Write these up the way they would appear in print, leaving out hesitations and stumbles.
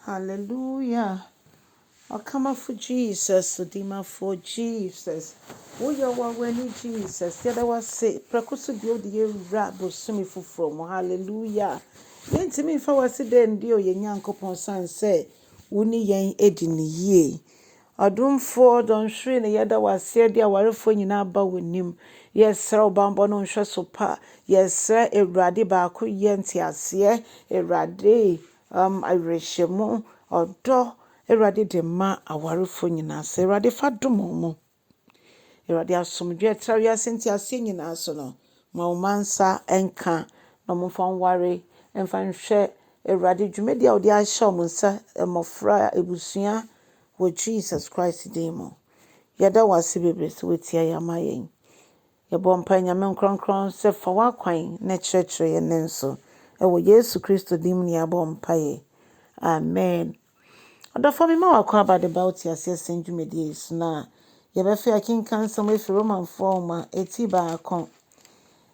Hallelujah. I come for Jesus, Dima for Jesus. We are when Jesus. The other was say, Precoso bio the rabo sumi from. Hallelujah. Then to me, if I was then, dear Onyankopɔn son say, Uni yen edin ye. Adumfo don hwere ne yɛda wase de awarefo nyina ba w'anim yɛsrɛ ɔbambɔ no nhwɛ so pa yɛsrɛ Awurade baako yɛ nteaseɛ Awurade awerɛhyɛmu ɔdɔ Awurade de ma awarefo nyina sɛ Awurade fa dom mo Awurade asomdwe tra wiase nteaseɛ nyina so no ma wo mansa enka na mo fa nware emfa nhwɛ Awurade dwumadi a wo de ahyɛ mo nsa mmɔfra ebusua with Jesus Christ demo. Yada wasi bebre so wetia yama yen. Yɛbɔ mpa nyame nkronkron sɛ fa wakwan na kyerɛkyerɛ yɛn nso. Ɛwɔ Yesu Kristo dim ni yɛbɔ mpa ye. Amen. Ɔdɔfo mi ma wakɔ aba de ba uti ase senjumedi suna. Yɛbɛfɛ akinkan nsɛm efi Romanfoɔ ma eti baako.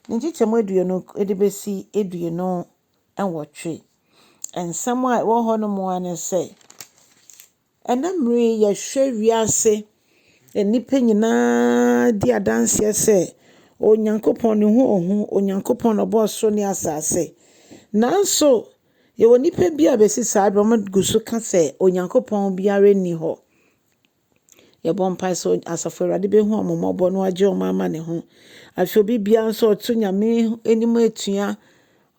Ne nkyekyɛmu aduonu edibesi aduonu ɛnwɔtwe. Nsɛm a ɛwɔ hɔ no mu ane sɛ Enamri yɛhwɛ wiase nipa nyinaa di adanseɛ sɛ Onyankopɔn ne ho ohu Onyankopɔn no bɔ soro ne asase nanso yɛwɔ nipa bi a besi saa bɛ mo gusu ka sɛ Onyankopɔn biara ni hɔ yɛbɔ mpa so asafo Awurade behu ɔmɔbɔ no agye ɔmo ama ne ho afio bibia nso ɔto nyame anim atua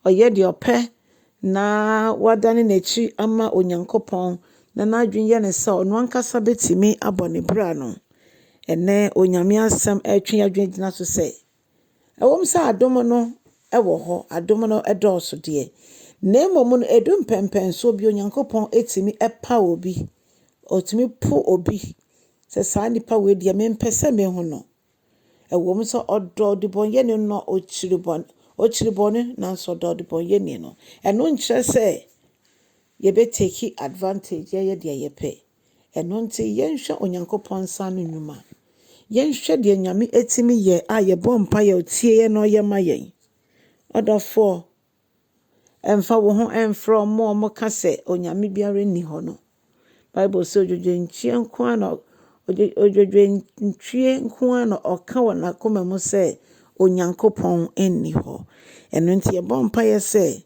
ɔyɛ de ɔpɛ na wadane n'akyi ama Onyankopɔn na n'adwin yɛ ne sɛ ɔno ankasa betimi abɔ ne bra no ene onyame asɛm atwe adwin gyina so sɛ ɛwɔm sɛ adom no ɛwɔ hɔ adom no ɛdɔɔso deɛ na mmom no edum pɛmpɛn so bi Onyankopɔn etimi ɛpa obi otimi po obi sɛ saa nipa we deɛ mempɛ sɛ mehu no ɛwɔm sɛ ɔdɔ dibɔnyɛ ne no ɔkyiribɔne nanso ɔdɔ dibɔnyɛ ne no ɛno nkyerɛ sɛ yebe take advantage ye de yepe eno nti yenhwe Onyankopɔn nsa no nnwuma yenhwe de nyame etimi ye a yebɔ mpa ye otie ye no ye ma yen odofo emfa wo ho emfro mo ka se onyame biara ni ho no Bible say odwodwentie nko ana odwodwentie nko ana oka wona koma mu se Onyankopɔn enni ho eno nti yebɔ mpa ye se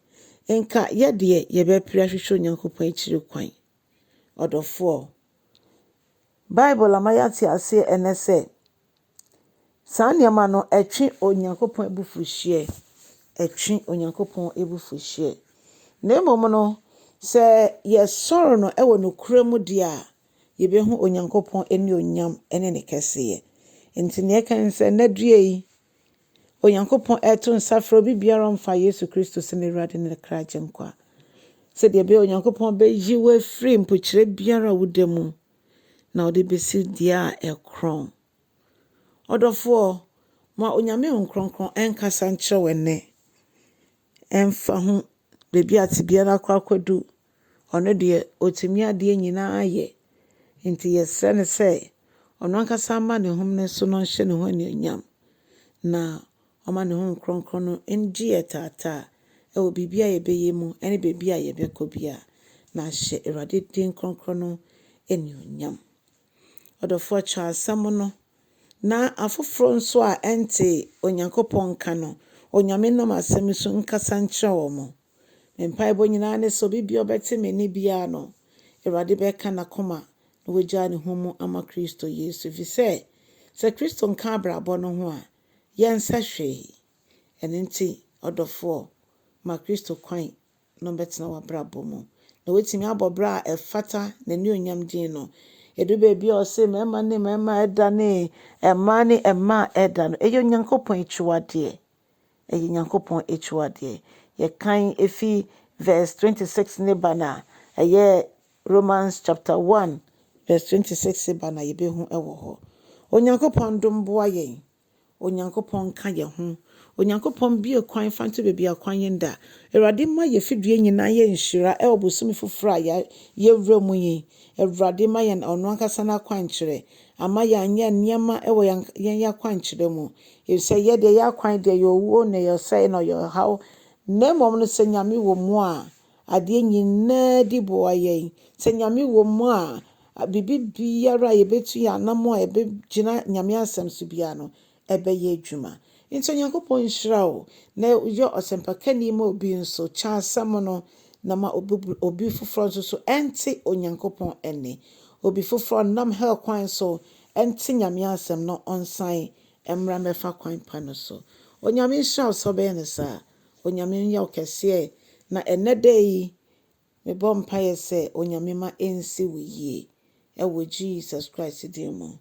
enka yede yebepira hwehwe Onyankopɔn akyiri kwan odofo Bible amayati ase enese saa nneɛma no etwe Onyankopɔn abufuhye na mmom no sɛ yɛsɔre no ɛwɔ no kuramu de a yebehu Onyankopɔn eni onyam ene ne kɛseɛ enti ne kan sɛ nadue yi Onyankopɔn eto nsafro bibiara mfa Yesu Kristo se ne Awurade ne kraje nkwa sɛ de be Onyankopɔn be yi we free mpokyire biara wudemu na ode besi dia ekron odofo ma onyame nkronkron enkasa nkyerɛ wenne emfa ho bebi ate biara kwakwadu ono de otimi ade nyina aye enti yesre ne sɛ ono ankasa ma ne hom ne so no hye ne ho ne onyam na Oma ne ho nkronkron no ndi etata ewo bibia yebeye mu ene bibia yebekɔ bia na hye Awurade din nkronkron no eni onyam odofo cha asam no na afoforo nso a ente Onyankopɔn ka no onyame nam asɛm so nkasa nkyerɛ mo mpai bo nyina ne so bibia obete me ni bia no Awurade bɛka na koma na wogya ne ho mu ama Kristo Yesu fi sɛ Kristo nka abrabɔ no ho a yensa hwe enenti odofo ma Kristo kwan no betena wa brabo mu na wetimi abobra efata na ni onyam din no edu bebi o se mema ne mema eda ne ema ne ema eda no eyo Nyankopɔn echiwade ye kan efi verse 26 ne bana eye Romans chapter 1 verse 26 bana yebehu ewo ho Onyankopɔn dom boa yen Onyankopɔn ka ye ho Onyankopɔn bie kwan fanto bebi akwan yenda Awurade ma ye fidue nyina ye nhyira e obosumi foforo a ye wura mu yin Awurade ma ye ono ankasa na kwan kyerɛ ama ye anya nneɛma e wo ye akwan kyerɛ mu se ye de ye akwan de ye owo na ye sɛ na ye haw na mom no se nyame wo mu a adeɛ nyinaa di boa yɛn. Sɛ nyame wɔ mu a bibi biara yɛbɛtu yɛ anam a yɛbɛgyina nyame asɛm so biara no ɛbɛyɛ adwuma. Nti Onyankopɔn nhyira wo na yɛ ɔsɛmpakani ma obi nso kyɛ asɛm no na ma obi foforɔ nso so ɛnte Onyankopɔn ɛne. Obi foforɔ nam hell kwan so ɛnte nyame asɛm no ɔnsan mmra mɛfa kwan pa no so. Onyame nhyira wo sɛ ɔbɛyɛ ne saa. Onyame nyɛ wo kɛseɛ na ɛnnɛ da yi mebɔ mpaeɛ sɛ Onyame ma ɛnsi wo yie ɛwɔ Jesus Christ din mu.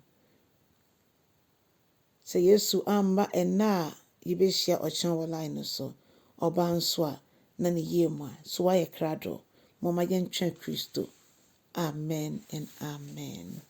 Sɛ Yesu amma ɛnnɛ a yɛbɛhyia ɔkyena wɔ line no so ɔba nso a na ne yie mu a so wayɛ krado. Momma yɛntwɛn Kristo. Amen and amen.